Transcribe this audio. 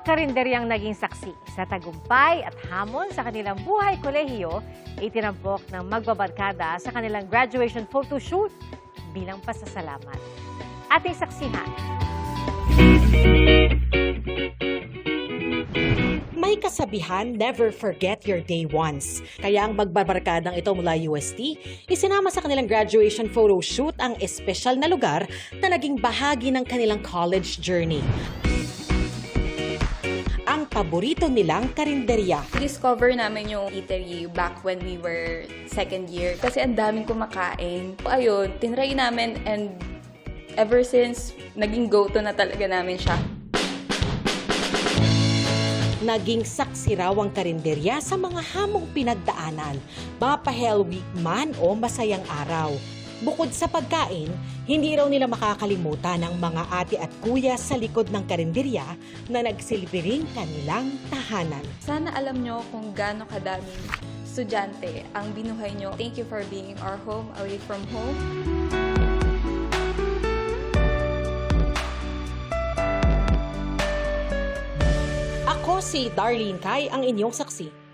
karinderyang naging saksi sa tagumpay at hamon sa kanilang buhay kolehiyo, itinampok ng magbabarkada sa kanilang graduation photoshoot bilang pasasalamat. Ating saksihan. May kasabihan, never forget your day once. Kaya ang magbabarkadang ito mula UST, isinama sa kanilang graduation photo shoot ang espesyal na lugar na naging bahagi ng kanilang college journey. Ang paborito nilang karinderya. Discover namin yung eatery back when we were second year kasi ang daming kumakain. Ayun, tinry namin and ever since, naging go-to na talaga namin siya. Naging saksi raw ang karinderya sa mga hamong pinagdaanan, mapa-hell week man o masayang araw. Bukod sa pagkain, hindi raw nila makakalimutan ang mga ate at kuya sa likod ng karinderya na nagsilbi ring kanilang tahanan. Sana alam nyo kung gaano kadaming estudyante ang binuhay nyo. Thank you for being our home, away from home. Ako si Darlene Kai, ang inyong saksi.